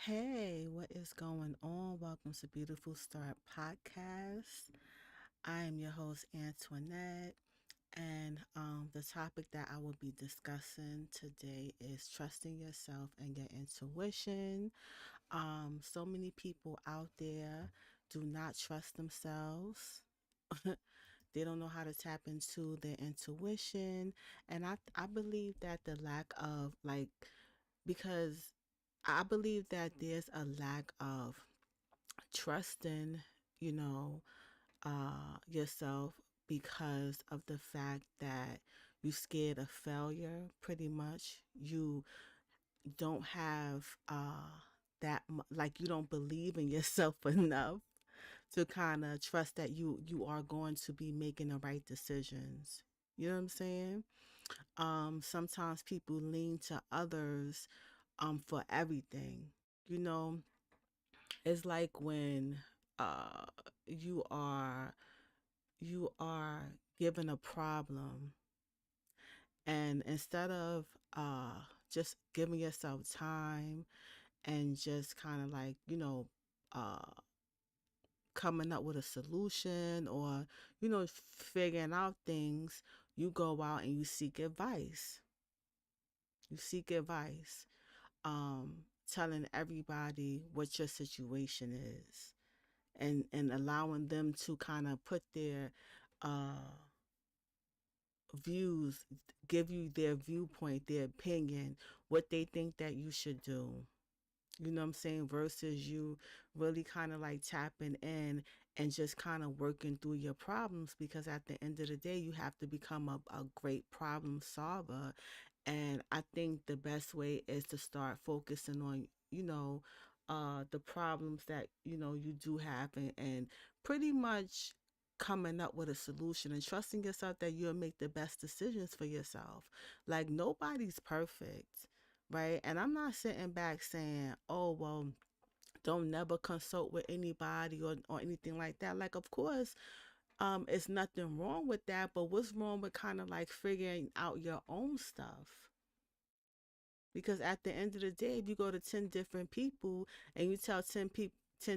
Hey, what is going on? Welcome to Beautiful Start Podcast. I am your host, Antoinette, and the topic that I will be discussing today is trusting yourself and your intuition. So many people out there do not trust themselves. They don't know how to tap into their intuition, and I believe that the lack of because I believe that there's a lack of trusting, you know, yourself because of the fact that you scared of failure. Pretty much, you don't have like you don't believe in yourself enough to kind of trust that you are going to be making the right decisions. You know what I'm saying? Sometimes people lean to others for everything. You know, it's like when uh you are you are given a problem, and instead of just giving yourself time and just kind of uh coming up with a solution, or figuring out things, you go out and you seek advice, um telling everybody what your situation is, and allowing them to kind of put their uh views, give you their viewpoint, their opinion, what they think that you should do. You know what I'm saying? Versus you really kind of like tapping in and just kind of working through your problems, because at the end of the day, you have to become a great problem solver. And I think the best way is to start focusing on, the problems that, you do have, and pretty much coming up with a solution and trusting yourself that you'll make the best decisions for yourself. Like, nobody's perfect, right? And I'm not sitting back saying, oh, well, don't never consult with anybody, or anything like that. Like, of course, it's nothing wrong with that, but what's wrong with kind of like figuring out your own stuff? Because at the end of the day, if you go to 10 different people and you tell 10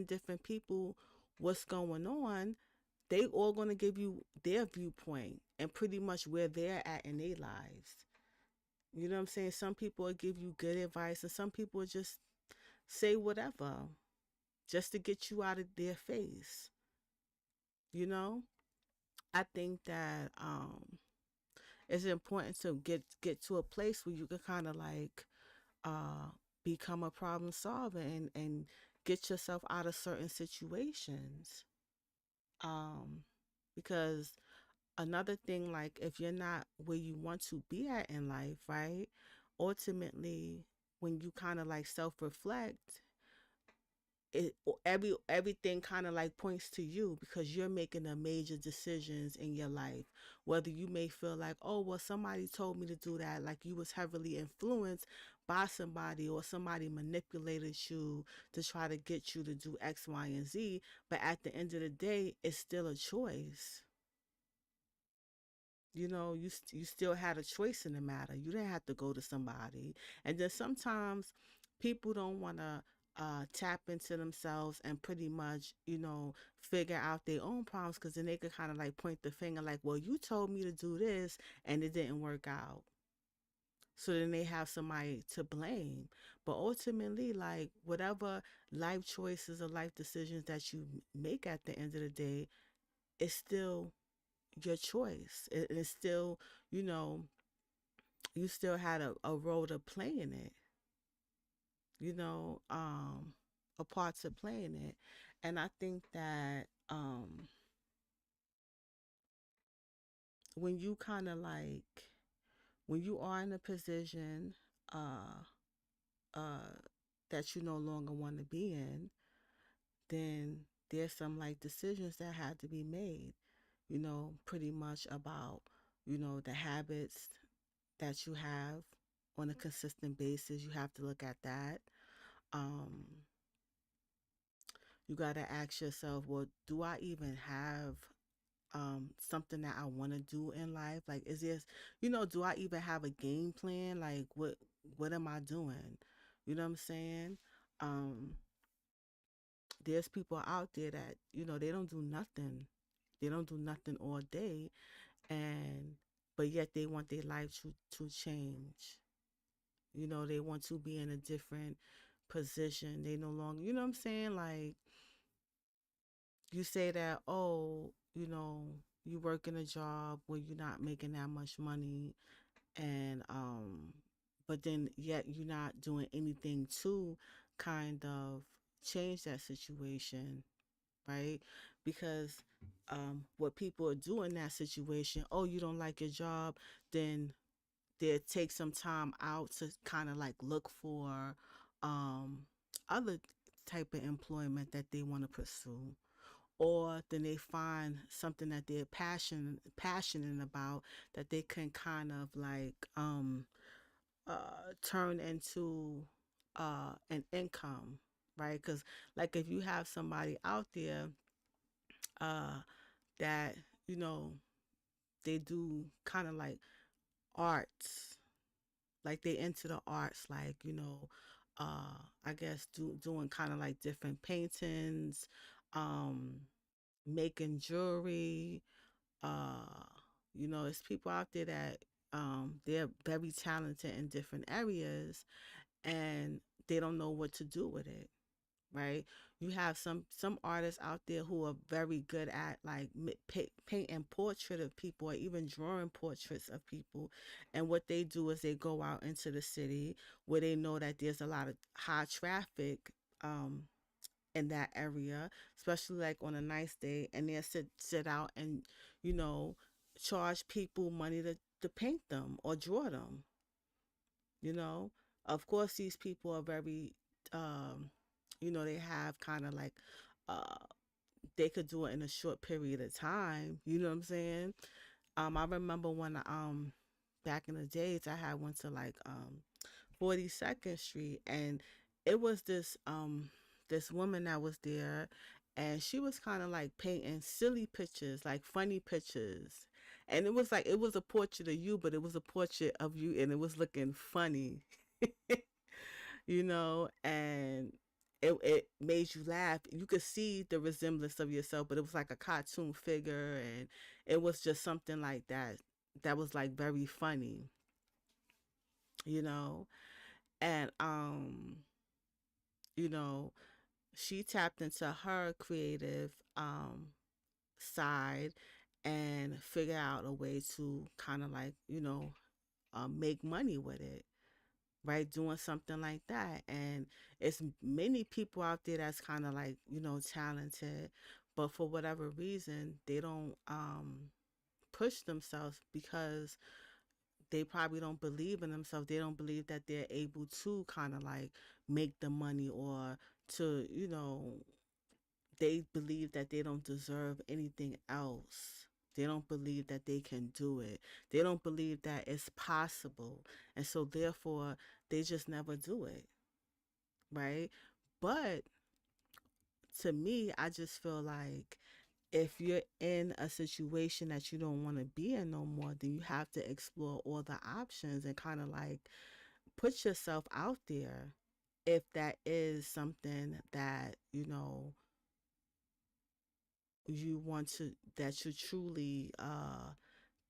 different people what's going on, they all going to give you their viewpoint and pretty much where they're at in their lives. You know what I'm saying? Some people will give you good advice, and some people will just say whatever just to get you out of their face. You know? I think that it's important to get to a place where you can kind of like uh become a problem solver, and get yourself out of certain situations. Um because another thing, like, if you're not where you want to be at in life, right? Ultimately, when you kind of like self-reflect, everything kind of like points to you, because you're making the major decisions in your life. Whether you may feel like, oh, well, somebody told me to do that, like you was heavily influenced by somebody, or somebody manipulated you to try to get you to do X, Y, and Z. But at the end of the day, it's still a choice. You still had a choice in the matter. You didn't have to go to somebody. And then sometimes people don't want to tap into themselves and pretty much, figure out their own problems, because then they could kind of like point the finger like, well, you told me to do this and it didn't work out. So then they have somebody to blame. But ultimately, like, whatever life choices or life decisions that you make at the end of the day, it's still your choice. It's still, you know, you still had a role to play in it, you know, a part to play in it. And I think that when you kind of like, when you are in a position uh, uh, that you no longer want to be in, then there's some like decisions that had to be made, pretty much about, the habits that you have on a consistent basis. You have to look at that. Um, you got to ask yourself, well, do I even have something that I want to do in life? Like, is this, do I even have a game plan? Like, what am I doing? You know what I'm saying? um there's people out there that, they don't do nothing. They don't do nothing all day, and but yet they want their life to change. They want to be in a different position. They no longer, you know what I'm saying? Like, you say that, oh, you work in a job where you're not making that much money, and but then yet you're not doing anything to kind of change that situation, right? Because what people are doing in that situation, oh, you don't like your job, then they'll take some time out to kind of like look for um other type of employment that they want to pursue, or then they find something that they're passionate about, that they can kind of like turn into an income, right? Because like if you have somebody out there uh that, you know they do kind of like arts, like they into the arts, like, I guess doing kind of like different paintings, um making jewelry. uh it's people out there that they're very talented in different areas, and they don't know what to do with it, right? You have some artists out there who are very good at like painting portrait of people, or even drawing portraits of people. And what they do is they go out into the city where they know that there's a lot of high traffic um in that area, especially like on a nice day, and they'll sit out and, you know charge people money to paint them or draw them. you know of course, these people are very, um they have kind of like, uh they could do it in a short period of time, you know what I'm saying? I remember when, back in the days, I had went to like 42nd Street, and it was this woman that was there, and she was kind of like painting silly pictures, like funny pictures. And it was like, it was a portrait of you, but it was a portrait of you, and it was looking funny. And it made you laugh. You could see the resemblance of yourself, but it was like a cartoon figure, and it was just something like that, that was like very funny, you know. And you know, she tapped into her creative side, and figure out a way to kind of like, make money with it, right? Doing something like that. And it's many people out there that's kind of like, talented, but for whatever reason, they don't push themselves, because they probably don't believe in themselves. They don't believe that they're able to kind of like make the money, or to, they believe that they don't deserve anything else. They don't believe that they can do it. They don't believe that it's possible. And so therefore they just never do it, right? But to me, I just feel like, if you're in a situation that you don't want to be in no more, then you have to explore all the options, and kind of like put yourself out there, if that is something that, you want to, that you're truly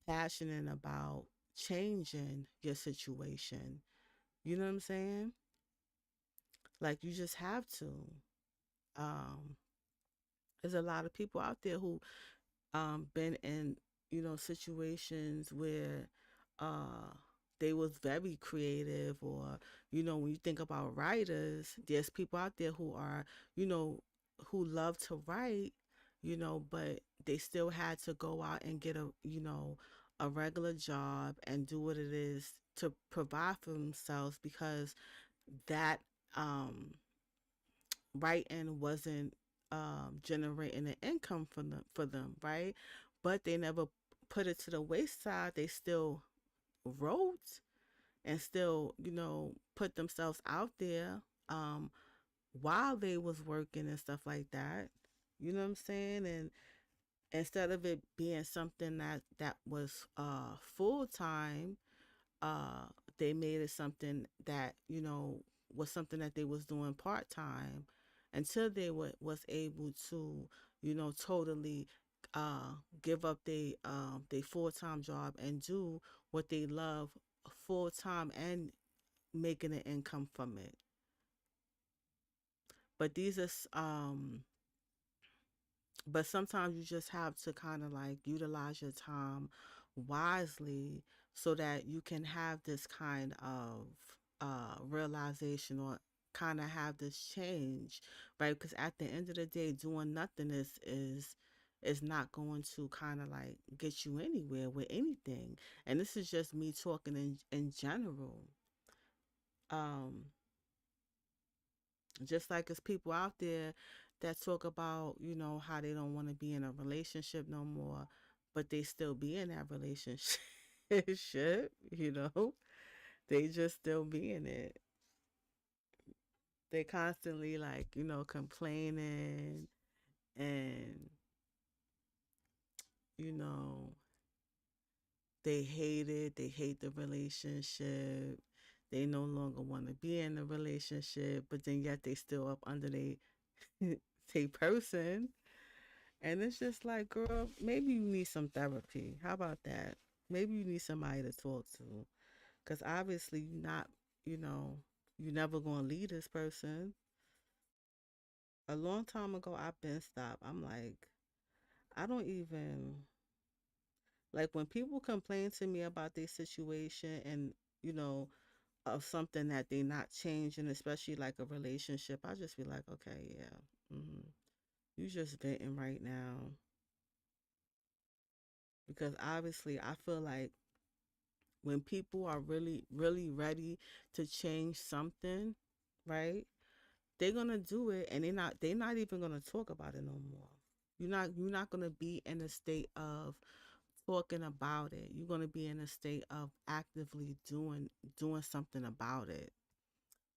passionate about changing your situation. You know what I'm saying? Like, you just have to. Um, there's a lot of people out there who been in, situations where uh they was very creative, or, when you think about writers, there's people out there who are, you know who love to write, but they still had to go out and get a regular job, and do what it is to provide for themselves, because that writing wasn't generating an income for them, right? But they never put it to the wayside. They still wrote, and still, put themselves out there, while they was working and stuff like that. You know what I'm saying? And instead of it being something that was full time, uh they made it something that, was something that they was doing part-time until they was able to, totally uh give up they full-time job and do what they love full-time and making an income from it. But these are but sometimes you just have to kind of like utilize your time wisely so that you can have this kind of realization, or kind of have this change, right? Because at the end of the day, doing nothing is not going to kind of like get you anywhere with anything. And this is just me talking in general. um just like it's people out there that talk about, how they don't want to be in a relationship no more, but they still be in that relationship. you know, they just still be in it. They constantly like, complaining and, you know, they hate it. They hate the relationship. They no longer want to be in a relationship, but then yet they still up under they person. And it's just like, girl, maybe you need some therapy. How about that? Maybe you need somebody to talk to. Because obviously, you're not, you know, you're never going to leave this person. A long time ago, I've been stopped. I'm like, I don't even, like, when people complain to me about their situation and, you know, of something that they not changing, especially like a relationship, I just be like, okay, yeah, you just venting right now. Because obviously, I feel like when people are really really ready to change something, right, they're gonna do it, and they're not even gonna talk about it no more. You're not gonna be in a state of talking about it. You're gonna be in a state of actively doing something about it.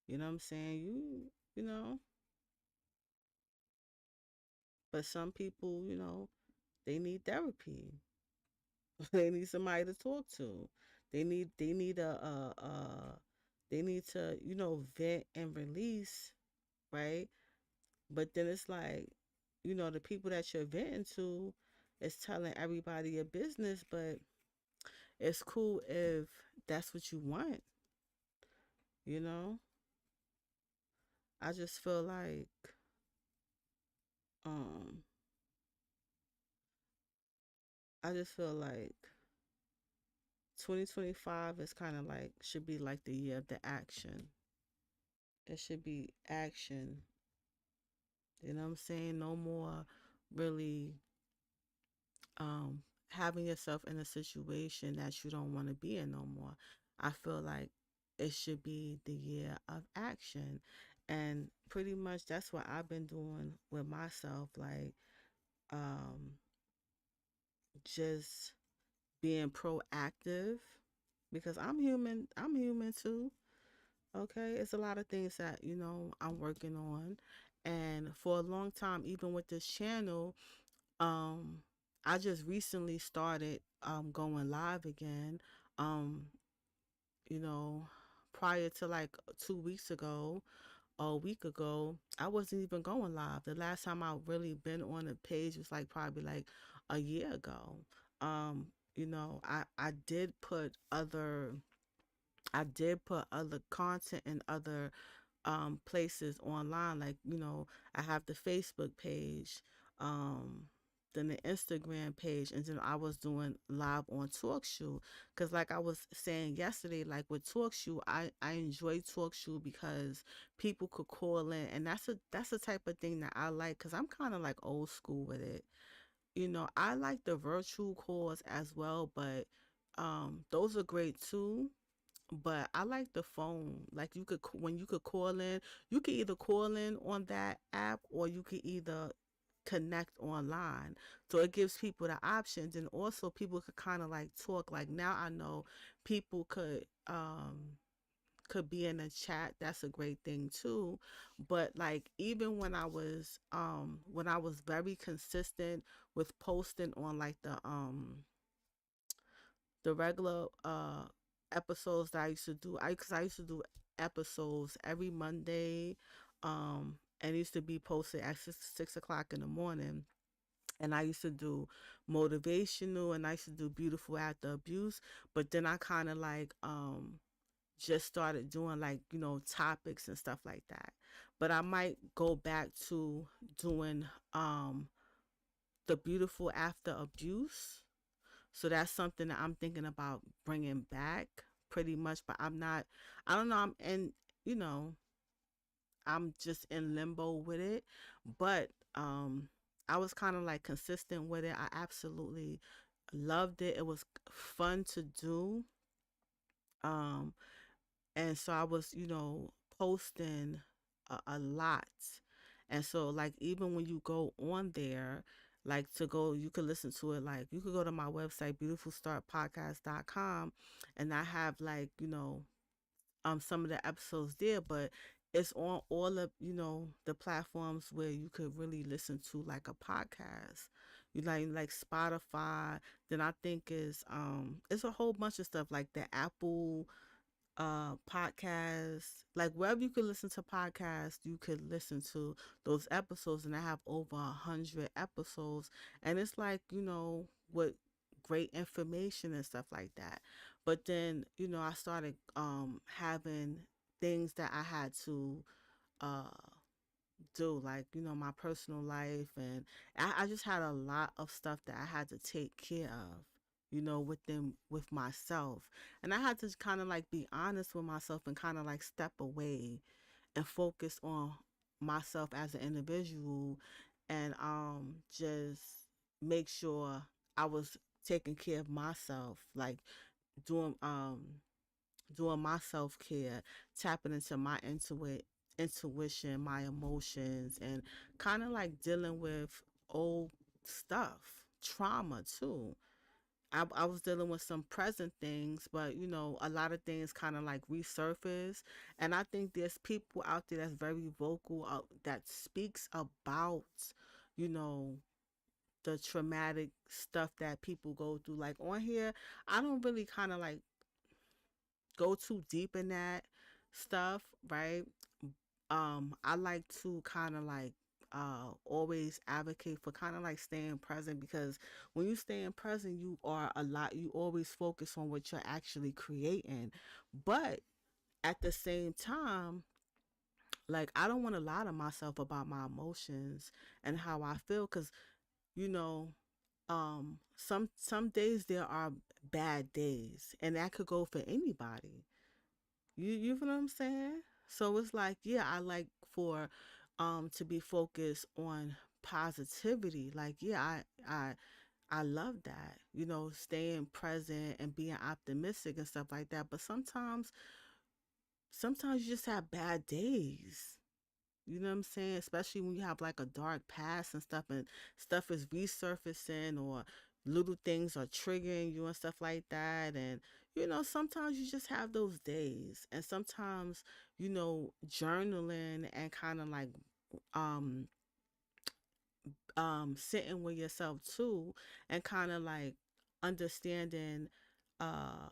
You know what I'm saying? You know but some people, they need therapy. They need somebody to talk to. They need they need to, vent and release, right? But then it's like, the people that you're venting to is telling everybody your business, but it's cool if that's what you want, you know? I just feel like um I just feel like 2025 is kind of like should be like the year of the action. It should be action. You know what I'm saying? No more really um having yourself in a situation that you don't want to be in no more. I feel like it should be the year of action. And pretty much that's what I've been doing with myself, like um just being proactive, because I'm human too. Okay? It's a lot of things that, I'm working on. And for a long time, even with this channel, um I just recently started going live again. Um, you know, prior to like 2 weeks ago or a week ago, I wasn't even going live. The last time I really been on a page was like probably like a year ago. I did put other content in other places online, like, I have the Facebook page, um then the Instagram page, and then I was doing live on TalkShoe. Because like I was saying yesterday, like with TalkShoe, I enjoy TalkShoe because people could call in, and that's the type of thing that I like, because I'm kind of like old school with it. I like the virtual calls as well, but those are great too. But I like the phone. Like, when you could call in, you could either call in on that app, or you could either connect online. So it gives people the options, and also people could kind of like talk. Like, now I know people could be in a chat. That's a great thing too. But like, even when I was very consistent with posting on like the regular episodes that I used to do, because I used to do episodes every Monday. And it used to be posted at 6 o'clock in the morning. And I used to do motivational, and I used to do beautiful after abuse. But then I kind of like just started doing like, topics and stuff like that. But I might go back to doing the beautiful after abuse. So that's something that I'm thinking about bringing back pretty much. But I don't know, you know, I'm just in limbo with it. But I was kind of like consistent with it. I absolutely loved it. It was fun to do. Um, and so I was, posting a lot. And so, like, even when you go on there, like to go, you could listen to it. Like, you could go to my website, beautifulstartpodcast.com, and I have like, some of the episodes there, but it's on all of, the platforms where you could really listen to like a podcast. You like Spotify. Then I think is it's a whole bunch of stuff like the Apple podcasts, like wherever you could listen to podcasts, you could listen to those episodes. And I have over 100 episodes, and it's like, with great information and stuff like that. But then, I started having things that I had to uh do, like, my personal life. And I just had a lot of stuff that I had to take care of, with myself. And I had to kind of like be honest with myself and kind of like step away and focus on myself as an individual, and just make sure I was taking care of myself, like doing doing my self care, tapping into my intuition, my emotions, and kind of like dealing with old stuff, trauma too. I was dealing with some present things, but a lot of things kind of like resurface. And I think there's people out there that's very vocal, that speaks about, you know, the traumatic stuff that people go through. Like on here, I don't really kind of like go too deep in that stuff, right? I like to kind of like always advocate for kind of like staying present, because when you stay in present, you always focus on what you're actually creating. But at the same time, like, I don't want to lie to myself about my emotions and how I feel, because you know some days there are bad days, and that could go for anybody. You feel what I'm saying? So it's like, yeah, I like for to be focused on positivity. Like, yeah, I love that. Staying present and being optimistic and stuff like that. But sometimes you just have bad days. You know what I'm saying? Especially when you have like a dark past and stuff, and stuff is resurfacing, or little things are triggering you and stuff like that. And, sometimes you just have those days. And sometimes, journaling and kind of like um sitting with yourself too, and kind of like understanding uh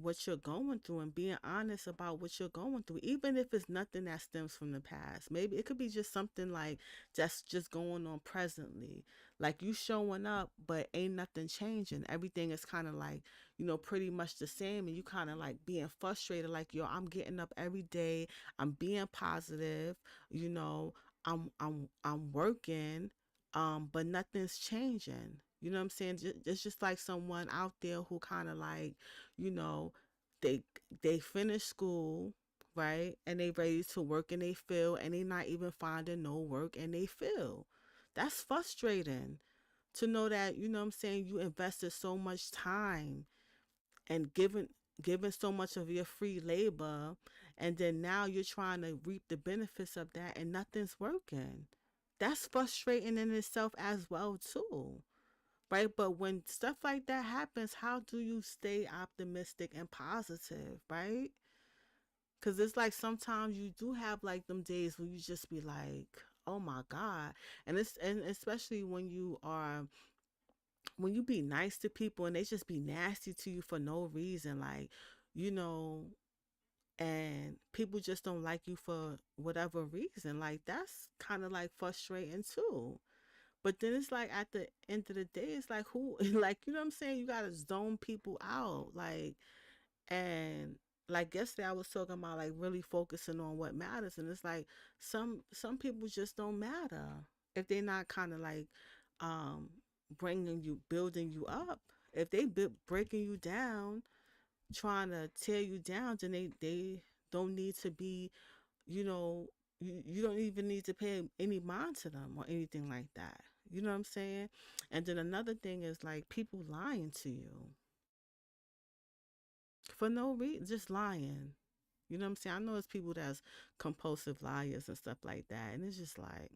what you're going through, and being honest about what you're going through, even if it's nothing that stems from the past. Maybe it could be just something like that's just going on presently. Like, you showing up, but ain't nothing changing. Everything is kind of like, pretty much the same. And you kind of like being frustrated, like, yo, I'm getting up every day. I'm being positive, you know, I'm working, but nothing's changing. You know what I'm saying? It's just like someone out there who kind of like, you know, they they finish school, right? And they ready to work and they feel, and they not even finding no work and they feel. That's frustrating to know that, what I'm saying, you invested so much time and giving so much of your free labor, and then now you're trying to reap the benefits of that and nothing's working. That's frustrating in itself as well too, right? But when stuff like that happens, how do you stay optimistic and positive, right? Because it's like sometimes you do have like them days where you just be like, oh my God. And especially when you be nice to people and they just be nasty to you for no reason, like, you know and people just don't like you for whatever reason. Like that's kind of like frustrating too. But then it's like at the end of the day, it's like who, like you know what I'm saying? You gotta zone people out, like, and like yesterday I was talking about like really focusing on what matters, and it's like some people just don't matter if they're not kind of like um bringing you, building you up. If they breaking you down, trying to tear you down, then they don't need to be, you know, you don't even need to pay any mind to them or anything like that. You know what I'm saying? And then another thing is like people lying to you for no reason, just lying. You know what I'm saying? I know it's people that's compulsive liars and stuff like that, and it's just like,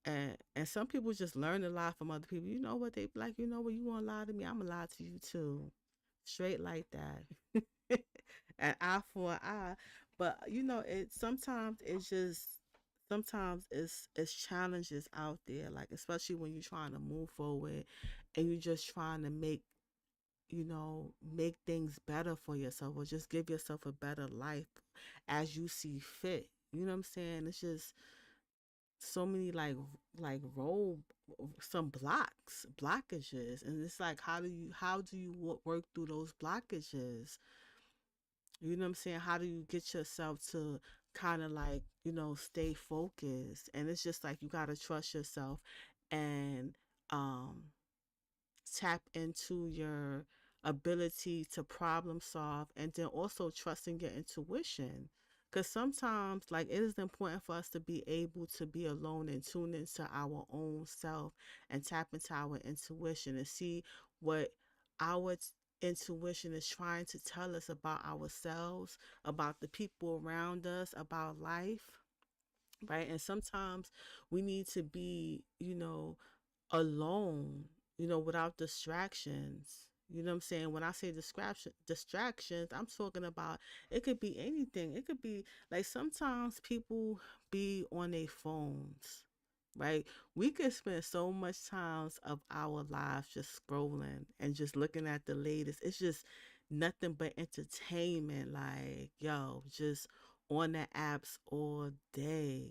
and some people just learn to lie from other people. You know what they like? You know what? You want to lie to me? I'm gonna lie to you too, straight like that. An eye for an eye. But you know, it sometimes it's just sometimes it's challenges out there, like especially when you're trying to move forward and you're just trying to make, you know, make things better for yourself or just give yourself a better life as you see fit. You know what I'm saying? It's just so many like road, some blockages, and it's like how do you work through those blockages? You know what I'm saying? How do you get yourself to kind of like, you know, stay focused? And it's just like you got to trust yourself and um tap into your ability to problem solve, and then also trusting your intuition. Because sometimes, like, it is important for us to be able to be alone and tune into our own self and tap into our intuition and see what our intuition is trying to tell us about ourselves, about the people around us, about life, right? And sometimes we need to be, you know, alone, you know, without distractions. You know what I'm saying? When I say distractions, I'm talking about it could be anything. It could be like sometimes people be on their phones, right? We could spend so much times of our lives just scrolling and just looking at the latest. It's just nothing but entertainment. Like, yo, just on the apps all day,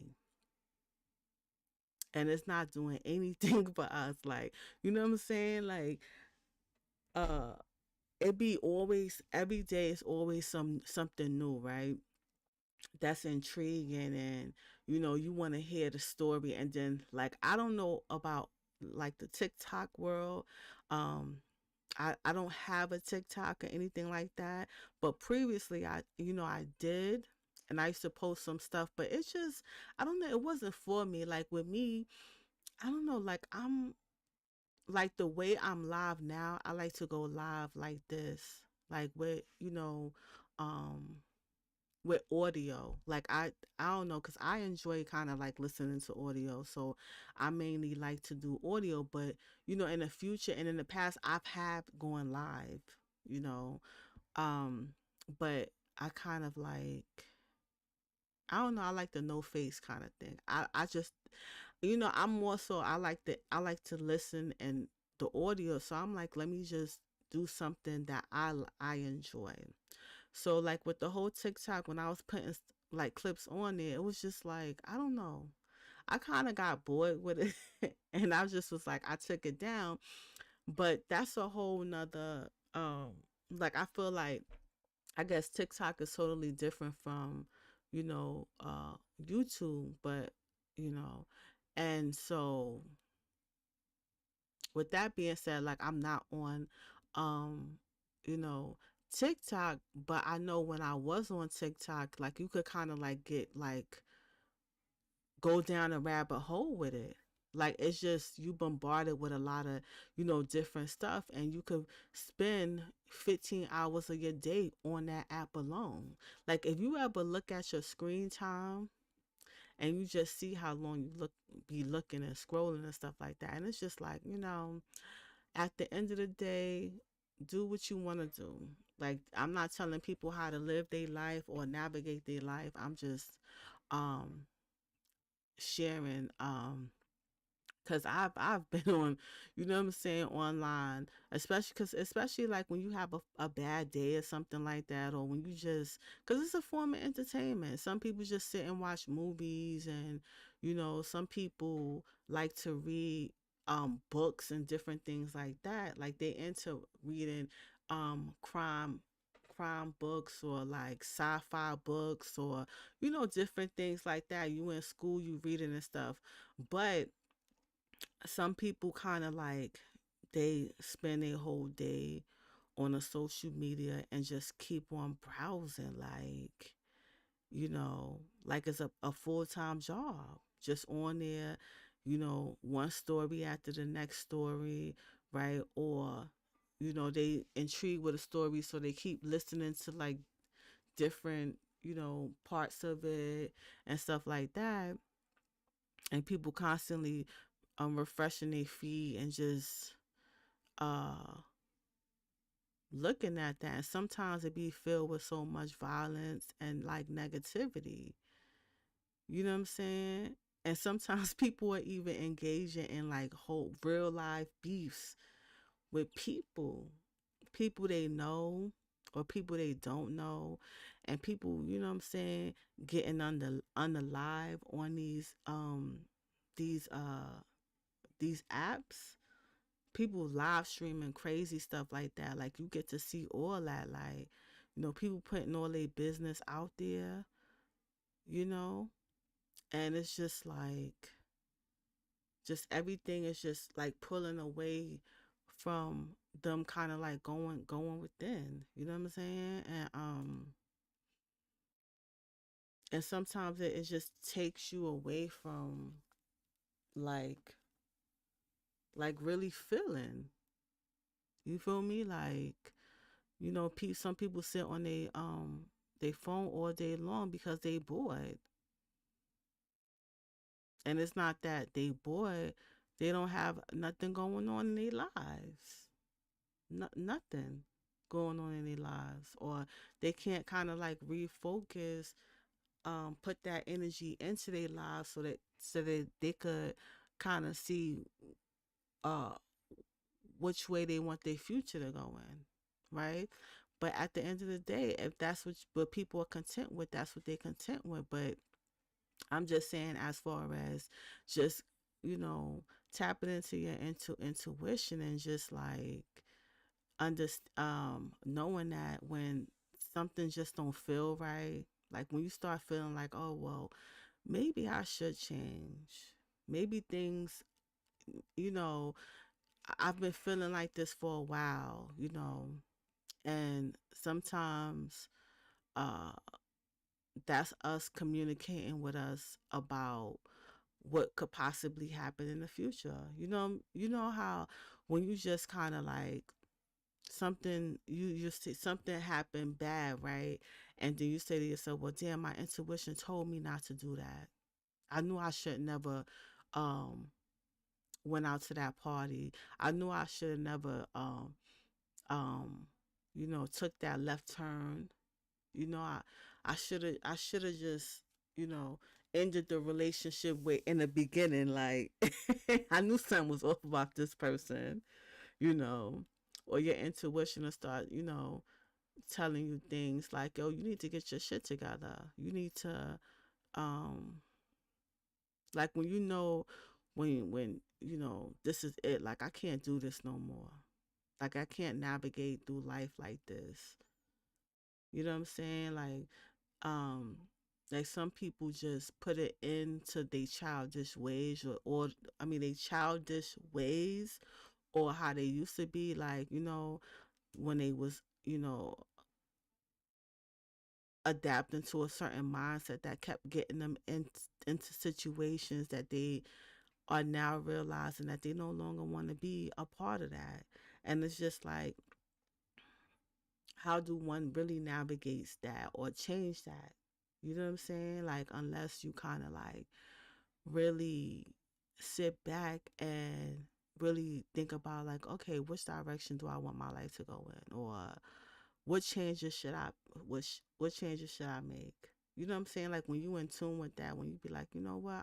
and it's not doing anything for us. Like, you know what I'm saying? Like, uh, it be always every day is always something new, right? That's intriguing, and you know you want to hear the story, and then like I don't know about like the TikTok world. Um, I don't have a TikTok or anything like that, but previously I, you know, I did. And I used to post some stuff, but it's just, I don't know, it wasn't for me. Like with me, I don't know, like I'm like the way I'm live now, I like to go live like this, like with, you know, um with audio. Like I don't know, cuz I enjoy kind of like listening to audio. So I mainly like to do audio, but you know, in the future and in the past I've had going live, you know. Um but I kind of like, I don't know, I like the no face kind of thing. I just, you know, I'm more so I like to listen and the audio. So I'm like, let me just do something that I enjoy. So like with the whole TikTok, when I was putting like clips on there, it was just like, I don't know. I kind of got bored with it and I just was like, I took it down. But that's a whole nother like I feel like, I guess TikTok is totally different from, you know, YouTube, but you know, and so with that being said, like I'm not on, um, you know, TikTok, but I know when I was on TikTok, like you could kind of like get like go down a rabbit hole with it. Like it's just you bombarded with a lot of, you know, different stuff, and you could spend 15 hours of your day on that app alone. Like if you ever look at your screen time and you just see how long you be looking and scrolling and stuff like that. And it's just like, you know, at the end of the day, do what you want to do. Like I'm not telling people how to live their life or navigate their life. I'm just um sharing Cause I've been on, you know what I'm saying, online, especially like when you have a bad day or something like that, or when you just, cause it's a form of entertainment. Some people just sit and watch movies, and some people like to read books and different things like that. Like they into reading crime books, or like sci-fi books, or different things like that. You in school, you reading and stuff, but some people kind of like they spend a whole day on a social media and just keep on browsing, like it's a full-time job, just on there, one story after the next story, right? Or they intrigued with a story, so they keep listening to like different parts of it and stuff like that. And people constantly refreshing their feed and just uh looking at that. And sometimes it be filled with so much violence and like negativity. You know what I'm saying? And sometimes people are even engaging in like whole real life beefs with people they know or people they don't know, and people, what I'm saying, getting under live on these uh these apps, people live streaming crazy stuff like that. Like you get to see all that, like people putting all their business out there, you know, and it's just like just everything is just like pulling away from them, kind of like going within. You know what I'm saying? And sometimes it just takes you away from like really feeling. You feel me? Like some people sit on they phone all day long because they bored, and it's not that they bored; they don't have nothing going on in their lives, nothing going on in their lives, or they can't kind of like refocus, put that energy into their lives so that they could kind of see uh which way they want their future to go in, right? But at the end of the day, if that's what people are content with, that's what they're content with. But I'm just saying, as far as just you know tapping into your intuition, and just like under knowing that when something just don't feel right, like when you start feeling like, oh well, maybe I should change, maybe things, you know I've been feeling like this for a while, and sometimes uh that's us communicating with us about what could possibly happen in the future. You know how when you just kind of like something, you see something happen bad, right? And then you say to yourself, well, damn, my intuition told me not to do that. I knew I should never um went out to that party. I knew I should have never um took that left turn. I should have just you know ended the relationship with in the beginning. Like I knew something was off about this person, you know or your intuition will start telling you things like, yo, you need to get your shit together. You need to um like when when this is it, like I can't do this no more. Like I can't navigate through life like this. You know what I'm saying? Like some people just put it into their childish ways, or I mean they childish ways, or how they used to be, like when they was adapting to a certain mindset that kept getting them into situations that they are now realizing that they no longer want to be a part of that. And it's just like, how do one really navigates that or change that? You know what I'm saying? Like, unless you kind of like really sit back and really think about, like, okay, which direction do I want my life to go in, or what changes should I what changes should I make? You know what I'm saying? Like when you in tune with that, when you be like, you know what,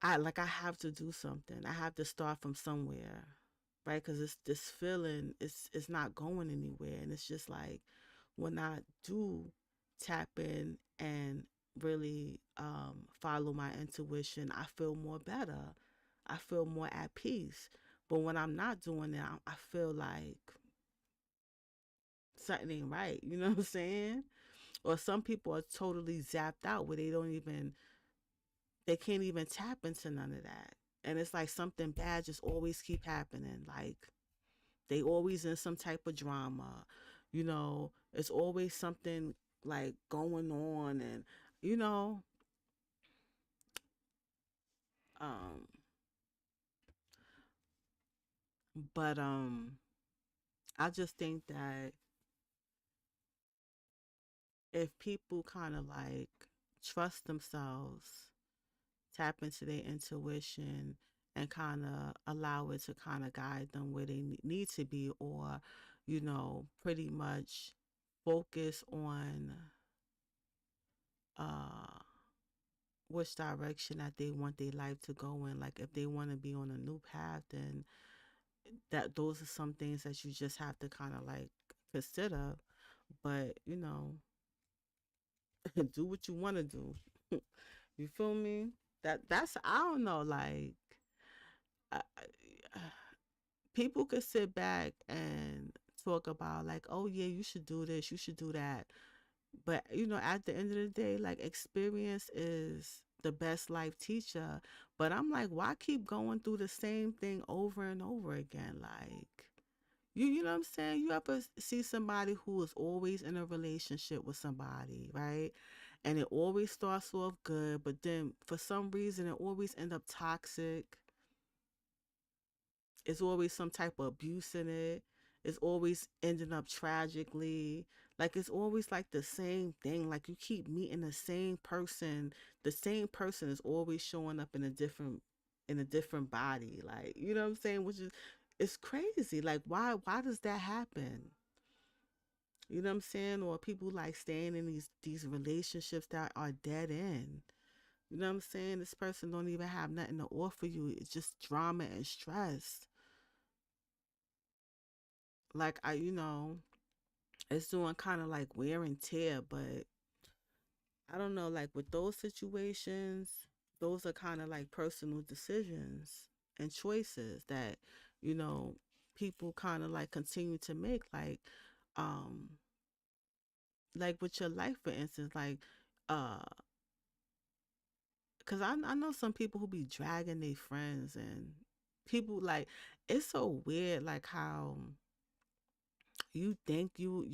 I have to do something. I have to start from somewhere, right? Because it's this feeling, it's not going anywhere, and it's just like when I do tap in and really follow my intuition, I feel more better. I feel more at peace. But when I'm not doing it, I feel like something ain't right. You know what I'm saying? Or some people are totally zapped out where they can't even tap into none of that. And it's like something bad just always keep happening. Like they always in some type of drama. It's always something like going on, and you know, um but I just think that if people kind of like trust themselves, tap into their intuition, and kind of allow it to kind of guide them where they need to be, or pretty much focus on uh which direction that they want their life to go in. Like if they want to be on a new path, then that those are some things that you just have to kind of like consider. But do what you want to do. You feel me? That's I don't know. Like people could sit back and talk about like, oh yeah, you should do this, you should do that. But at the end of the day, like experience is the best life teacher. But I'm like, why keep going through the same thing over and over again? Like you know what I'm saying? You ever see somebody who is always in a relationship with somebody, right? And it always starts off good, but then for some reason it always end up toxic. It's always some type of abuse in it. It's always ending up tragically. Like it's always like the same thing. Like you keep meeting the same person. The same person is always showing up in a different body. Like, you know what I'm saying? Which is it's crazy. Like why does that happen? You know what I'm saying? Or people like staying in these relationships that are dead end. You know what I'm saying? This person don't even have nothing to offer you. It's just drama and stress. Like it's doing kind of like wear and tear, but I don't know, like with those situations, those are kind of like personal decisions and choices that, you know, people kind of like continue to make, um like with your life, for instance, like uh because I know some people who be dragging their friends, and people like it's so weird like how you think you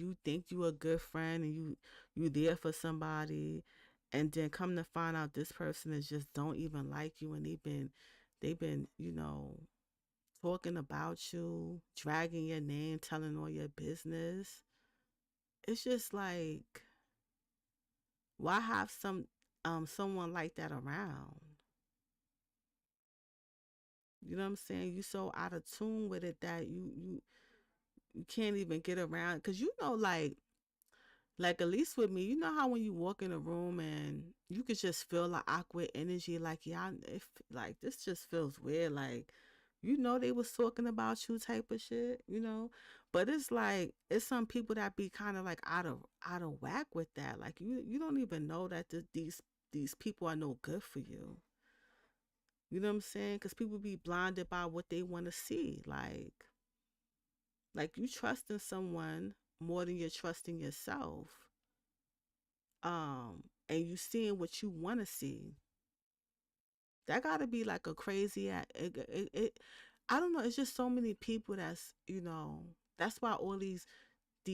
a good friend, and you there for somebody, and then come to find out this person is just don't even like you, and they've been talking about you, dragging your name, telling all your business. It's just like, why have someone like that around? You know what I'm saying? You so out of tune with it that you can't even get around, because like at least with me, you know how when you walk in a room and you could just feel the awkward energy, like yeah, if like this just feels weird, like they was talking about you type of shit. But it's like it's some people that be kind of like out of whack with that. Like you don't even know that these people are no good for you. You know what I'm saying? Because people be blinded by what they want to see. Like you trusting someone more than you're trusting yourself, and you seeing what you want to see. That got to be like a crazy I don't know, it's just so many people that's why all these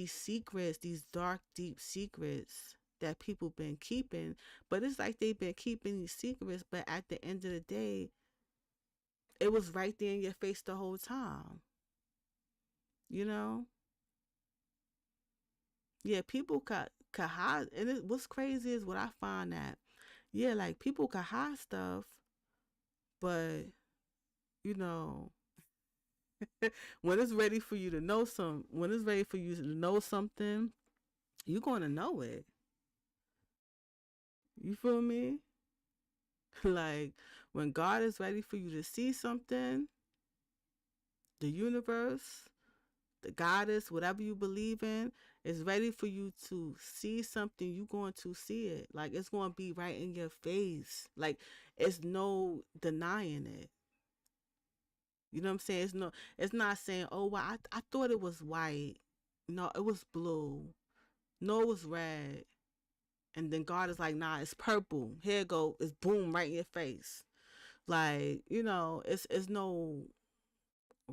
secrets, these dark deep secrets that people been keeping. But it's like they've been keeping these secrets, but at the end of the day it was right there in your face the whole time. you know yeah, people could hide, and what's crazy is what I find that, yeah, like people could hide stuff, but you know when it's ready for you to know something, you're gonna know it. You feel me? Like When God is ready for you to see something, the universe, the goddess, whatever you believe in, is ready for you to see something, you're going to see it. Like, it's going to be right in your face. Like, it's no denying it. You know what I'm saying? It's not saying, oh, well, I thought it was white. No, it was blue. No, it was red. And then God is like, nah, it's purple. Here it go. It's boom right in your face. Like, it's no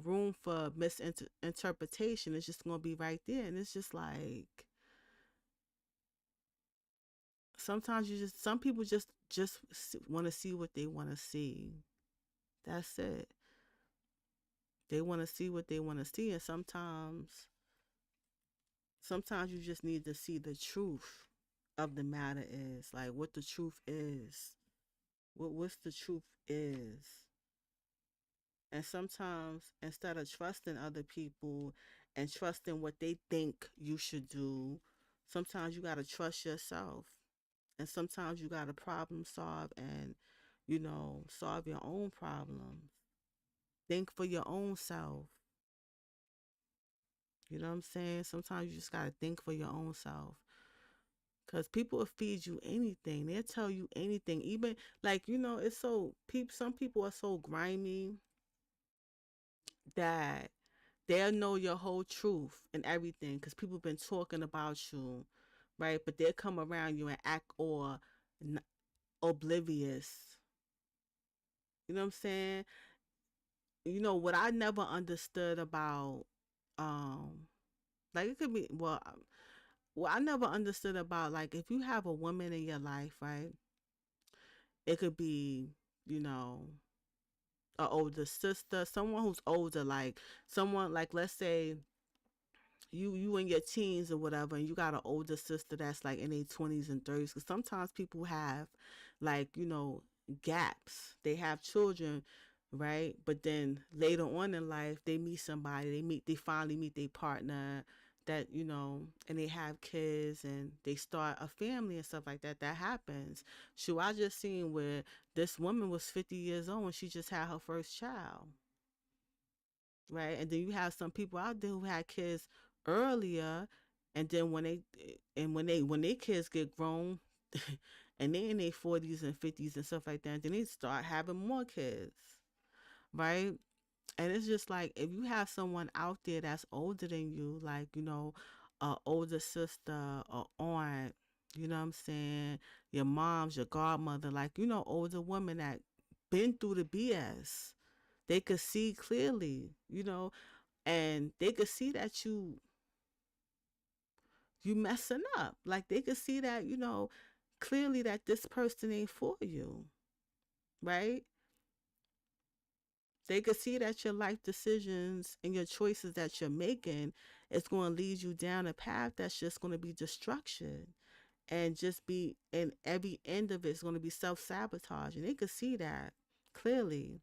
room for misinterpretation. It's just gonna be right there. And it's just like, sometimes some people just want to see what they want to see. That's it. They want to see what they want to see. And sometimes you just need to see the truth of the matter is, like, what the truth is, what's the truth is. And sometimes, instead of trusting other people and trusting what they think you should do, sometimes you got to trust yourself. And sometimes you got to problem solve and, solve your own problems. Think for your own self. You know what I'm saying? Sometimes you just got to think for your own self. Because people will feed you anything. They'll tell you anything. Even, like, it's so, some people are so grimy that they'll know your whole truth and everything because people been talking about you, right? But they'll come around you and act or oblivious. You know what I'm saying? What I never understood about, like, it could be, well, I never understood about, like, if you have a woman in your life, right? It could be, you know, a older sister, someone who's older, like someone, like, let's say you in your teens or whatever, and you got an older sister that's like in their 20s and 30s. Because sometimes people have, like, gaps. They have children, right? But then later on in life, they meet somebody. They finally meet their partner that, and they have kids and they start a family and stuff like that. That happens. Shoot, I just seen where this woman was 50 years old and she just had her first child, right? And then you have some people out there who had kids earlier, and then when they kids get grown, and they in their 40s and 50s and stuff like that, then they start having more kids, right? And it's just like, if you have someone out there that's older than you, like, a older sister or aunt, you know what I'm saying, your mom's, your godmother, like, older women that been through the BS, they could see clearly, and they could see that you messing up. Like, they could see that, clearly that this person ain't for you, right? They could see that your life decisions and your choices that you're making is going to lead you down a path that's just going to be destruction, and just be, and every end of it's going to be self-sabotage, and they could see that clearly.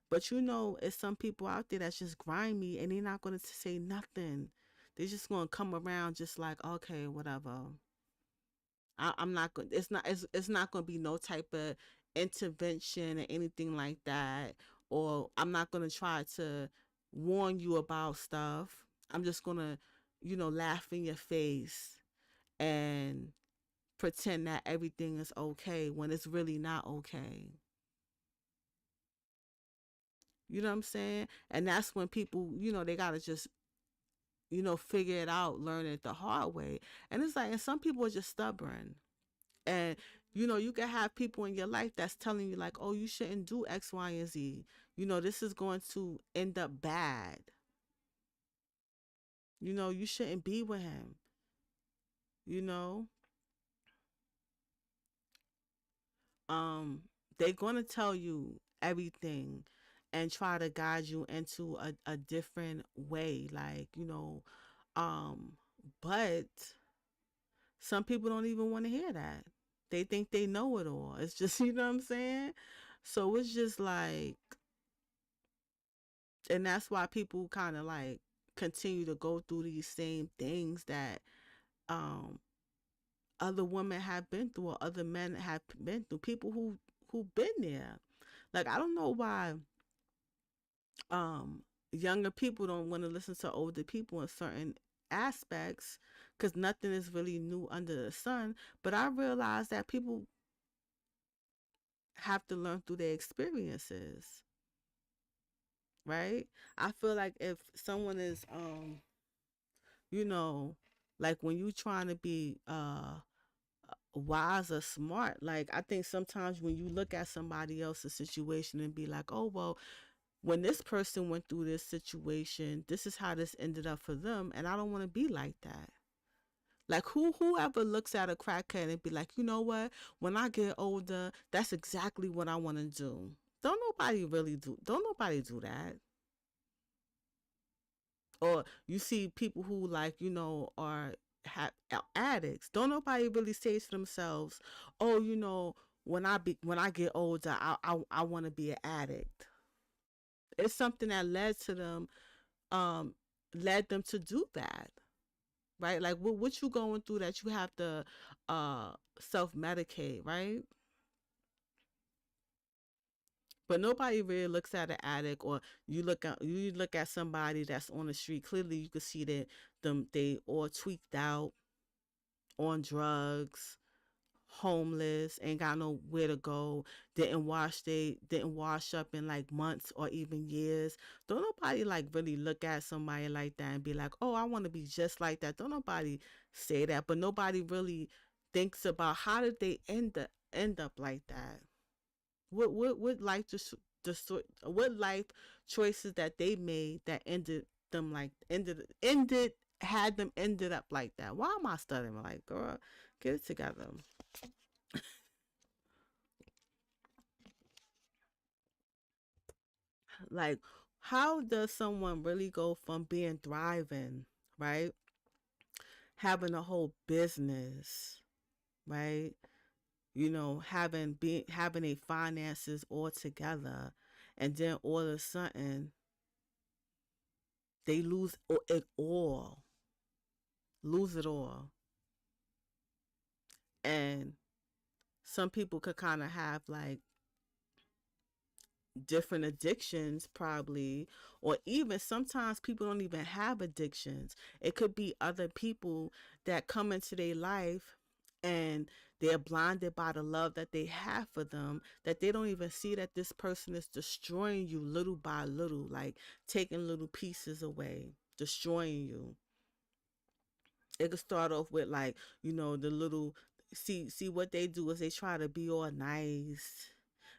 But it's some people out there that's just grimy and they're not going to say nothing. They're just going to come around just like, okay, whatever. I'm not going. It's not going to be no type of intervention or anything like that. Or I'm not going to try to warn you about stuff. I'm just going to, laugh in your face and pretend that everything is okay when it's really not okay. You know what I'm saying? And that's when people, they gotta just, figure it out, learn it the hard way. And it's like, and some people are just stubborn. And, you can have people in your life that's telling you, like, oh, you shouldn't do X, Y, and Z. This is going to end up bad. You shouldn't be with him. You know, um, they're going to tell you everything and try to guide you into a different way. Like, um, but some people don't even want to hear that. They think they know it all. It's just, you know what I'm saying? So it's just like, and that's why people kind of like continue to go through these same things that um other women have been through, or other men have been through. People who've been there. Like, I don't know why um younger people don't want to listen to older people in certain aspects, because nothing is really new under the sun. But I realize that people have to learn through their experiences, right? I feel like if someone is you know, like when you trying to be wise or smart, like I think sometimes when you look at somebody else's situation and be like, oh well, when this person went through this situation, this is how this ended up for them, and I don't want to be like that. Like whoever looks at a crackhead and be like, you know what? When I get older, that's exactly what I want to do. Don't nobody do that. Or you see people who, like, are addicts. Don't nobody really say to themselves, "Oh, when I get older, I want to be an addict." It's something that um led them to do that, right? Like what you going through that you have to uh self medicate, right? But nobody really looks at an addict, or you look at somebody that's on the street. Clearly, you can see that they all tweaked out, on drugs, homeless, ain't got nowhere to go, didn't wash up in like months or even years. Don't nobody like really look at somebody like that and be like, oh, I want to be just like that. Don't nobody say that, but nobody really thinks about how did they end up like that. What life just what life choices that they made that ended had them ended up like that. Why am I stuttering? Like, girl, get it together. Like, how does someone really go from being thriving, right? Having a whole business, right? Having a finances all together, and then all of a sudden they it all, lose it all. And some people could kind of have like different addictions probably, or even sometimes people don't even have addictions. It could be other people that come into their life, and they're blinded by the love that they have for them, that they don't even see that this person is destroying you little by little, like taking little pieces away, destroying you. It could start off with, like, the little, see what they do is they try to be all nice,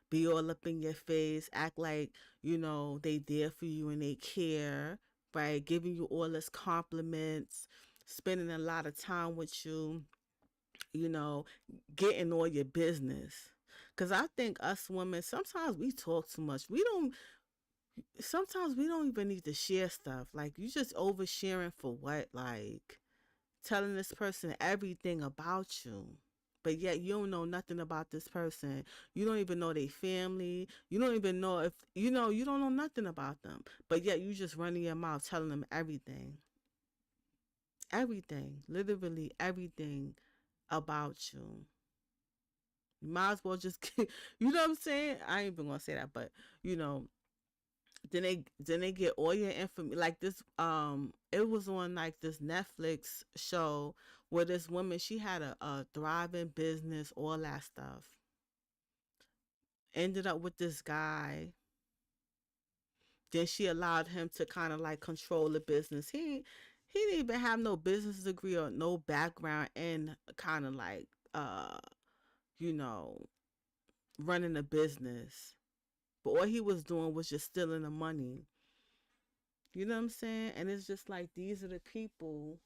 be all up in your face, act like, they there for you and they care, right? Giving you all this compliments, spending a lot of time with you, you know, getting all your business. Cause I think us women, sometimes we talk too much. Sometimes we don't even need to share stuff. Like, you just oversharing for what? Like, telling this person everything about you, but yet you don't know nothing about this person. You don't even know their family. You don't even know if you don't know nothing about them, but yet you just running your mouth telling them everything, literally everything about you. You might as well just you know what I'm saying. I ain't even gonna say that, but you know then they get all your information. Like this, it was on like this Netflix show where this woman, she had a thriving business, all that stuff. Ended up with this guy. Then she allowed him to kind of like control the business. He didn't even have no business degree or no background in kind of like you know running a business. But all he was doing was just stealing the money. You know what I'm saying? And it's just like, these are the people,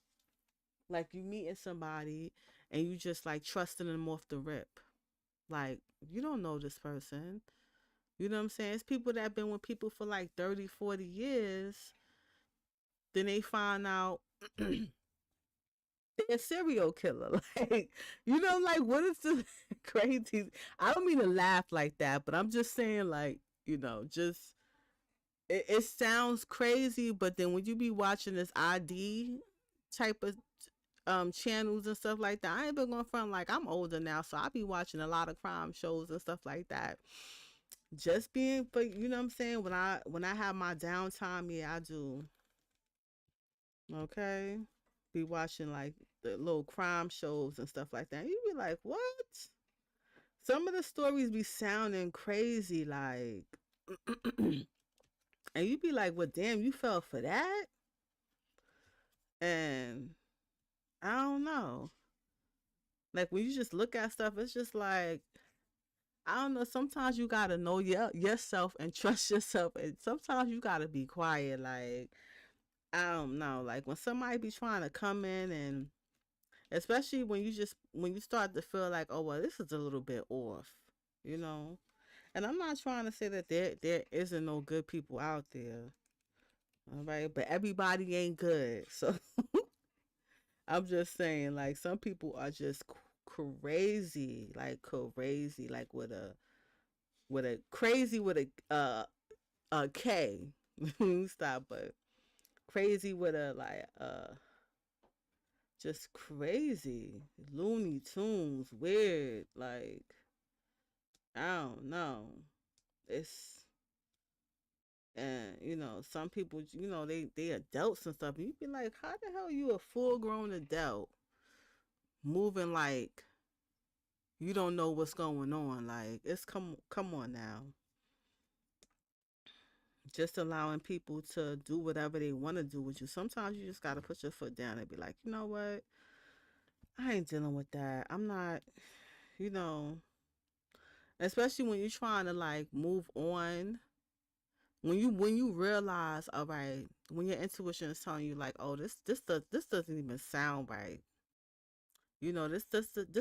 like, you meeting somebody and you just like trusting them off the rip. Like, you don't know this person. You know what I'm saying? It's people that have been with people for like 30, 40 years. Then they find out they're a serial killer. Like, like, what is this crazy? I don't mean to laugh like that, but I'm just saying, like, just it sounds crazy, but then when you be watching this ID type of channels and stuff like that, I ain't been going front, like, I'm older now, so I be watching a lot of crime shows and stuff like that. Just being for, you know what I'm saying, when I have my downtime, yeah, I do. Okay, be watching like the little crime shows and stuff like that. You be like, what? Some of the stories be sounding crazy, like, and you be like, well, damn, you fell for that? And I don't know. Like when you just look at stuff, it's just like, I don't know. Sometimes you gotta know yourself and trust yourself, and sometimes you gotta be quiet. Like, I don't know. Like when somebody be trying to come in, and especially when you start to feel like, oh well, this is a little bit off, you know. And I'm not trying to say that there isn't no good people out there, all right, but everybody ain't good. So I'm just saying, like some people are just crazy, like with a crazy with a K. Stop, but crazy with a like just crazy, Looney Tunes, weird. Like I don't know. It's and some people, they adults and stuff. And you be like, how the hell you a full grown adult moving like you don't know what's going on? Like it's come on now. Just allowing people to do whatever they want to do with you. Sometimes you just gotta put your foot down and be like, you know what? I ain't dealing with that. I'm not, you know, especially when you're trying to like move on. When you realize, all right, when your intuition is telling you like, oh, this doesn't even sound right. This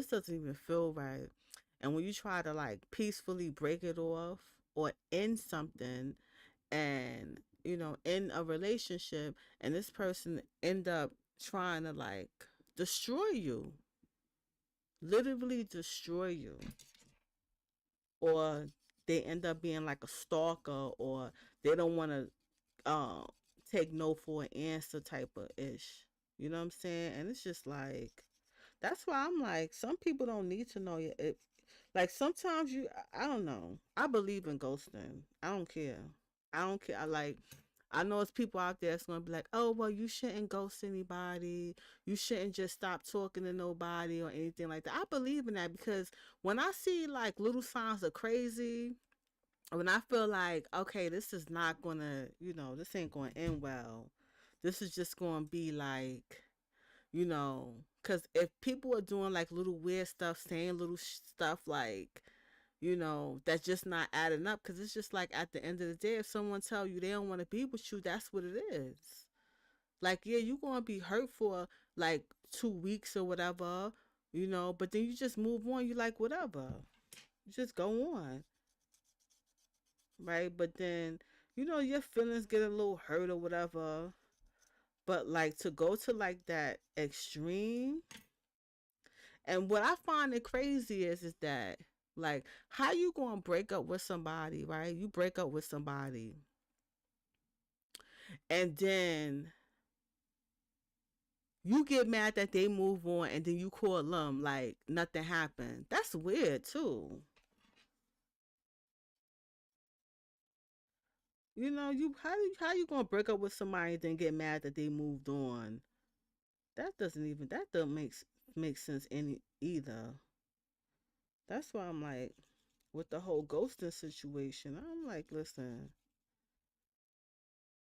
doesn't even feel right. And when you try to like peacefully break it off or end something, and in a relationship, and this person end up trying to like destroy you, literally destroy you, or they end up being like a stalker, or they don't want to take no for an answer type of ish, you know what I'm saying? And it's just like, that's why I'm like, some people don't need to know you. Like sometimes I don't know, I believe in ghosting. I don't care. I know it's people out there that's gonna be like, oh well, you shouldn't ghost anybody. You shouldn't just stop talking to nobody or anything like that. I believe in that because when I see like little signs of crazy, when I feel like, okay, this is not gonna, this ain't gonna end well. This is just gonna be like, because if people are doing like little weird stuff, saying little stuff like, that's just not adding up. Because it's just like at the end of the day, if someone tell you they don't want to be with you, that's what it is. Like, yeah, you gonna be hurt for like 2 weeks or whatever, but then you just move on. You like whatever, you just go on, right? But then your feelings get a little hurt or whatever. But like to go to like that extreme, and what I find it crazy is that, like, how you gonna break up with somebody, right? You break up with somebody, and then you get mad that they move on, and then you call them like nothing happened. That's weird too. You how you gonna break up with somebody and then get mad that they moved on? That doesn't make sense any either. That's why I'm like, with the whole ghosting situation, I'm like, listen,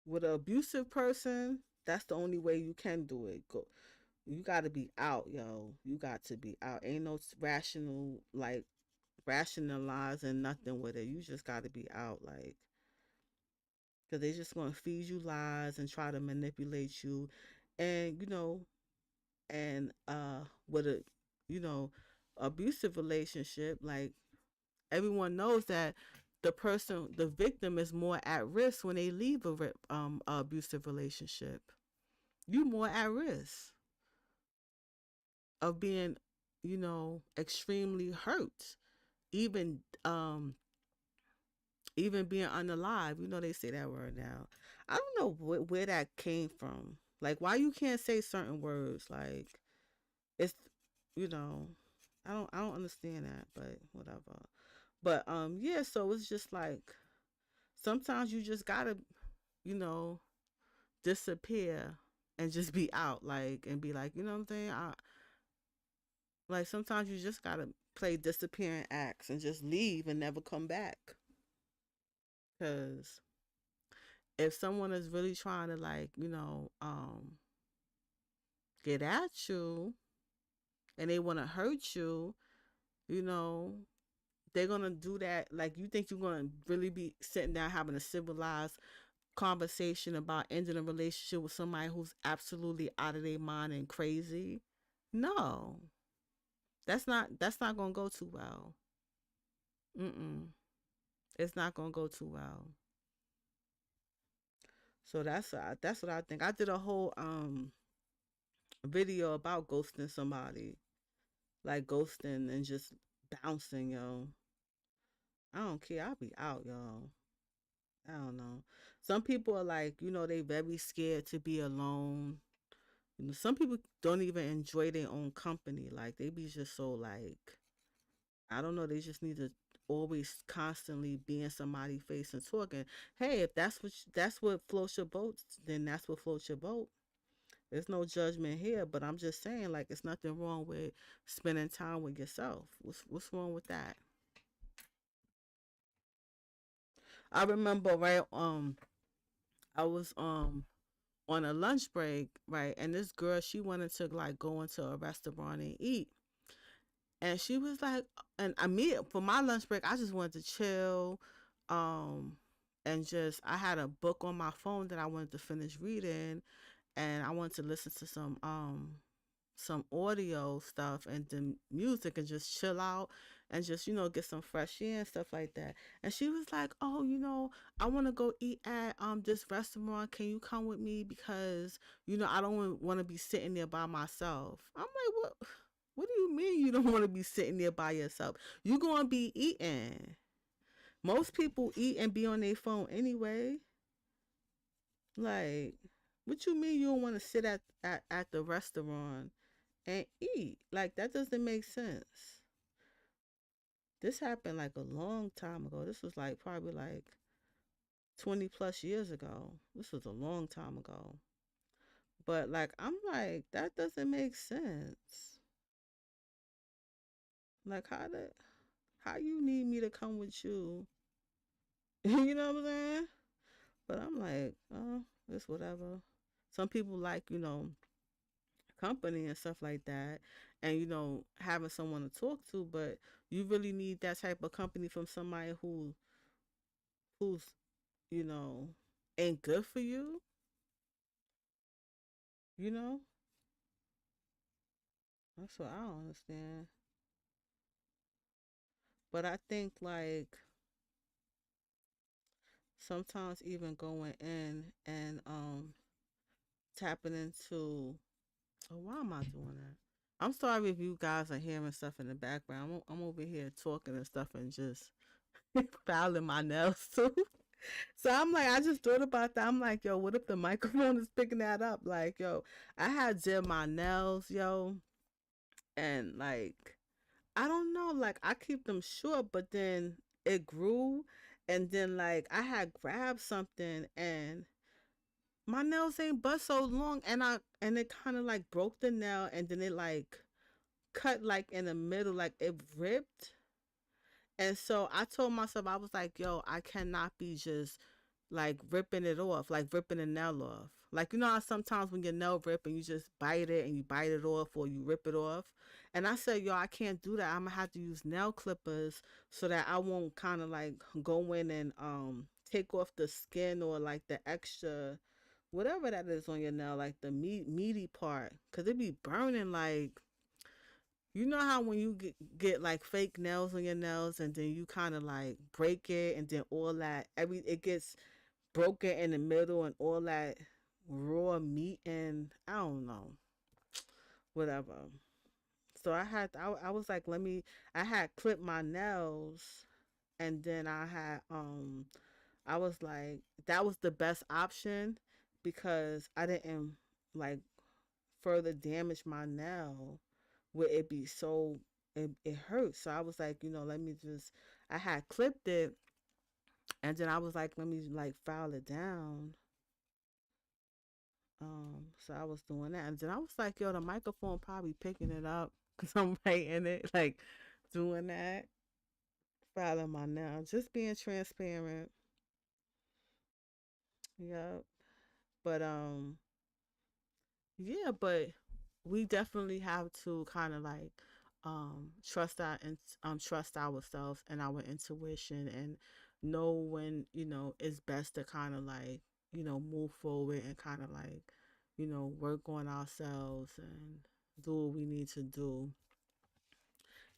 with an abusive person, that's the only way you can do it. Go, you got to be out, yo. You got to be out. Ain't no rational, like, rationalizing nothing with it. You just got to be out, like, because they just going to feed you lies and try to manipulate you. And, with a, you know, abusive relationship, like, everyone knows that the victim is more at risk when they leave a abusive relationship. You more at risk of being, extremely hurt, even even being unalive. They say that word now. I don't know where that came from. Like, why you can't say certain words? Like, it's, you know, I don't understand that, but whatever. But yeah, so it's just like sometimes you just gotta, you know, disappear and just be out, like, and be like, you know what I'm saying? Like sometimes you just gotta play disappearing acts and just leave and never come back. Cause if someone is really trying to, like, get at you and they want to hurt you, you know, they're gonna do that. Like, you think you're gonna really be sitting down having a civilized conversation about ending a relationship with somebody who's absolutely out of their mind and crazy? No, that's not gonna go too well. Mm-mm. It's not gonna go too well. So that's what I think. I did a whole video about ghosting somebody, like ghosting and just bouncing, yo. I don't care. I'll be out, yo. I don't know. Some people are like, they very scared to be alone. Some people don't even enjoy their own company. Like, they be just so like, I don't know. They just need to always constantly be in somebody's face and talking. Hey, if that's what floats your boat, then that's what floats your boat. There's no judgment here, but I'm just saying, like, it's nothing wrong with spending time with yourself. What's wrong with that? I remember, right, I was on a lunch break, right, and this girl, she wanted to like go into a restaurant and eat. And she was like, and I mean, for my lunch break, I just wanted to chill, um, and just I had a book on my phone that I wanted to finish reading, and I wanted to listen to some audio stuff and the music and just chill out and just get some fresh air and stuff like that. And she was like, oh, I want to go eat at this restaurant, can you come with me, because I don't want to be sitting there by myself. I'm like, what do you mean you don't want to be sitting there by yourself? You're going to be eating. Most people eat and be on their phone anyway. Like, what you mean you don't want to sit at the restaurant and eat? Like, that doesn't make sense. This happened like a long time ago. This was like probably like 20 plus years ago. This was a long time ago. But like, I'm like, that doesn't make sense. Like, how you need me to come with you? You know what I'm saying? But I'm like, oh, it's whatever. Some people like, company and stuff like that, and having someone to talk to, but you really need that type of company from somebody who's you know ain't good for you. you know that's what I don't understand. But I think, like, sometimes even going in and tapping into, oh, why am I doing that? I'm sorry if you guys are hearing stuff in the background. I'm over here talking and stuff and just filing my nails too. So I'm like, I just thought about that. I'm like, yo, what if the microphone is picking that up? Like, yo, I had did my nails, yo, and like, I don't know, like, I keep them short, but then it grew, and then like I had grabbed something and my nails ain't but so long, and it kind of like broke the nail, and then it like cut like in the middle, like it ripped. And so I told myself, I was like, yo, I cannot be just like ripping it off, like ripping a nail off. Like, how sometimes when your nail rip and you just bite it and you bite it off or you rip it off. And I said, yo, I can't do that. I'm gonna have to use nail clippers so that I won't kind of like go in and take off the skin or like the extra whatever that is on your nail, like the meaty part, cause it be burning. Like, how when you get like fake nails on your nails and then you kind of like break it and then all that it gets broken in the middle and all that raw meat, and I don't know, whatever. So I was like, I had clipped my nails, and then I was like, that was the best option because I didn't like further damage my nail where it be so it hurts. So I was like, let me just, I had clipped it, and then I was like, let me like file it down. So I was doing that, and then I was like, yo, the microphone probably picking it up because I'm writing it, like doing that, filing my nails, just being transparent. Yep. But yeah, but we definitely have to kind of like trust trust ourselves and our intuition, and know when, it's best to kind of like, move forward and kind of like, work on ourselves and do what we need to do.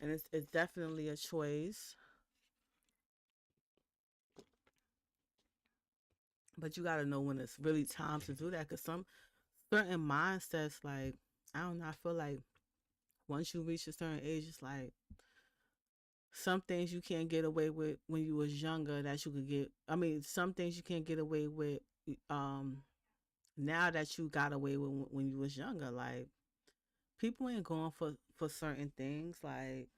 And it's definitely a choice, but you got to know when it's really time to do that, because some certain mindsets, like, I don't know, I feel like once you reach a certain age, it's like some things you can't get away with when you was younger that you could get. I mean, some things you can't get away with um now that you got away with when you was younger. Like, people ain't going for certain things. Like,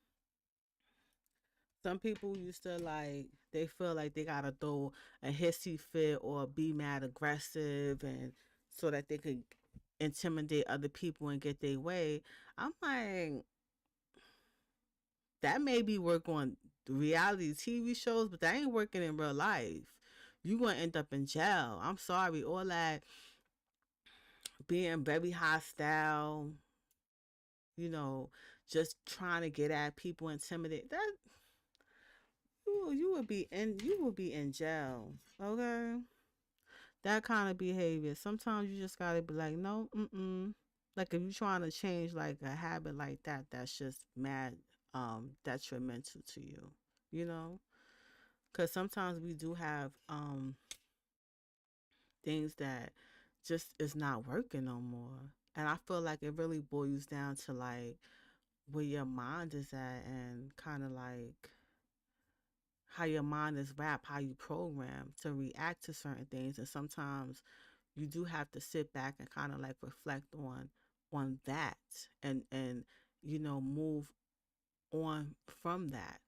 some people used to, like, they feel like they gotta throw a hissy fit or be mad aggressive, and so that they could intimidate other people and get their way. I'm like, that may be work on reality TV shows, but that ain't working in real life. You gonna end up in jail. I'm sorry, all that being very hostile, you know, just trying to get at people, intimidate. That you would be in jail. Okay, that kind of behavior. Sometimes you just gotta be like, no, mm. Like, if you're trying to change like a habit like that, that's just mad detrimental to you. You know, because sometimes we do have things that just is not working no more. And I feel like it really boils down to like where your mind is at, and kind of like how your mind is wrapped, how you program to react to certain things. And sometimes you do have to sit back and kind of like reflect on that, and move on from that,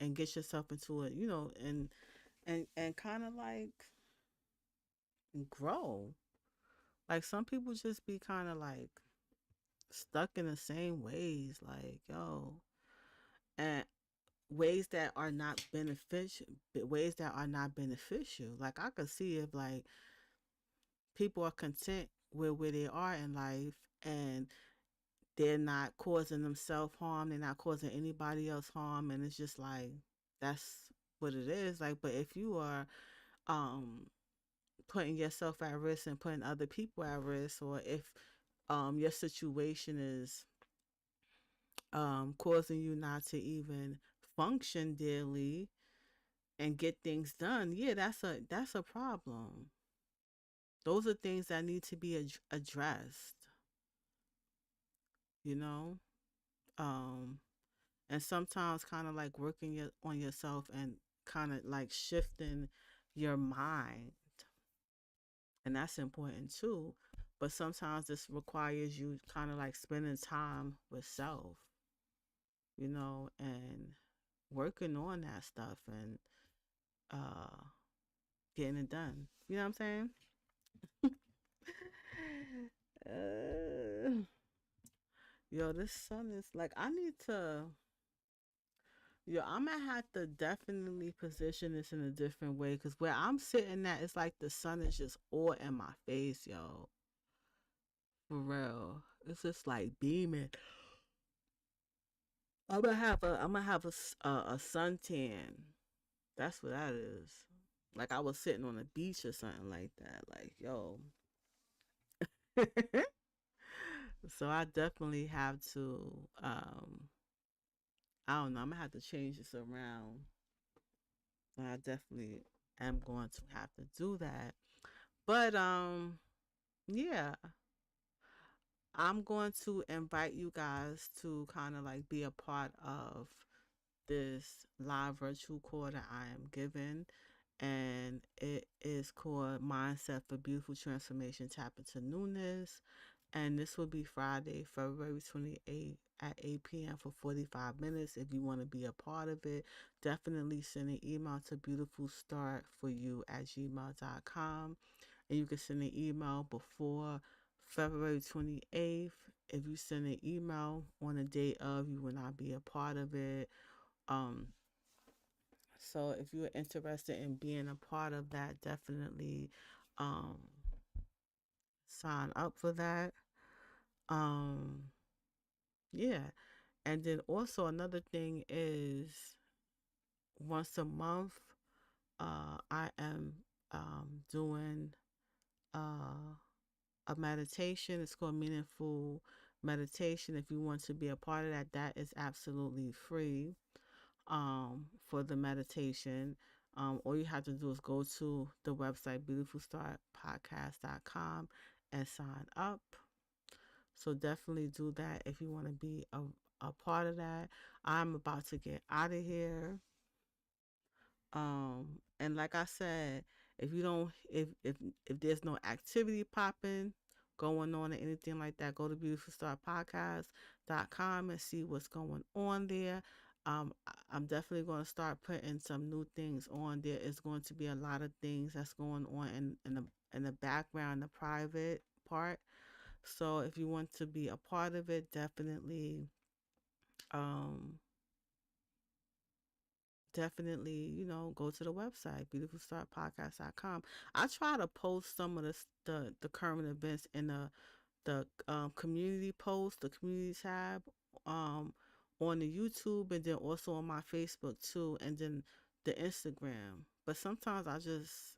and get yourself into it, and kind of like grow. Like, some people just be kind of like stuck in the same ways, like, yo, and ways that are not beneficial, Like, I could see if like people are content with where they are in life, and they're not causing themselves harm, they're not causing anybody else harm, and it's just like, that's what it is. Like, but if you are um putting yourself at risk and putting other people at risk, or if your situation is causing you not to even function daily and get things done, yeah, that's a problem. Those are things that need to be addressed, you know. Um, and sometimes kind of like working on yourself, and kind of like shifting your mind, and that's important too. But sometimes this requires you kind of like spending time with self, and working on that stuff, and uh getting it done. You know what I'm saying? uh, yo, this sun is like, I need to. Yo, I'm gonna have to definitely position this in a different way, because where I'm sitting at, it's like the sun is just all in my face, yo. For real, it's just like beaming. I'm gonna have a suntan. That's what that is. Like, I was sitting on a beach or something like that. Like, yo. So I definitely have to. I don't know. I'm gonna have to change this around. I definitely am going to have to do that. But yeah, I'm going to invite you guys to kind of like be a part of this live virtual call that I am giving. And it is called Mindset for Beautiful Transformation, Tap into Newness. And this will be Friday, February 28th at 8 p.m. for 45 minutes. If you want to be a part of it, definitely send an email to beautifulstartforyou@gmail.com. And you can send an email before February 28th. If you send an email on the day of, you will not be a part of it. Um, so if you're interested in being a part of that, definitely um, sign up for that. Um, yeah. And then also another thing is once a month, I am doing uh, a meditation. It's called Meaningful Meditation. If you want to be a part of that, that is absolutely free for the meditation. All you have to do is go to the website beautifulstartpodcast.com and sign up. So definitely do that if you want to be a part of that. I'm about to get out of here. And like I said, if you don't, if there's no activity popping going on or anything like that, go to beautifulstartpodcast.com and see what's going on there. I'm definitely going to start putting some new things on there. It's going to be a lot of things that's going on in the background, the private part. So if you want to be a part of it, um, definitely, go to the website, beautifulstartpodcast.com. I try to post some of the current events in the community post, the community tab, um, on the YouTube, and then also on my Facebook too, and then the Instagram. But sometimes I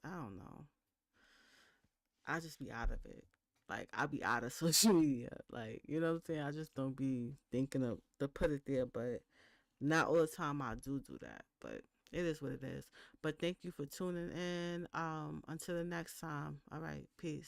don't know, I just be out of it. Like I be out of social media. Like, you know what I'm saying? I just don't be thinking of to put it there, but not all the time I do that, but it is what it is. But thank you for tuning in. Until the next time. All right. Peace.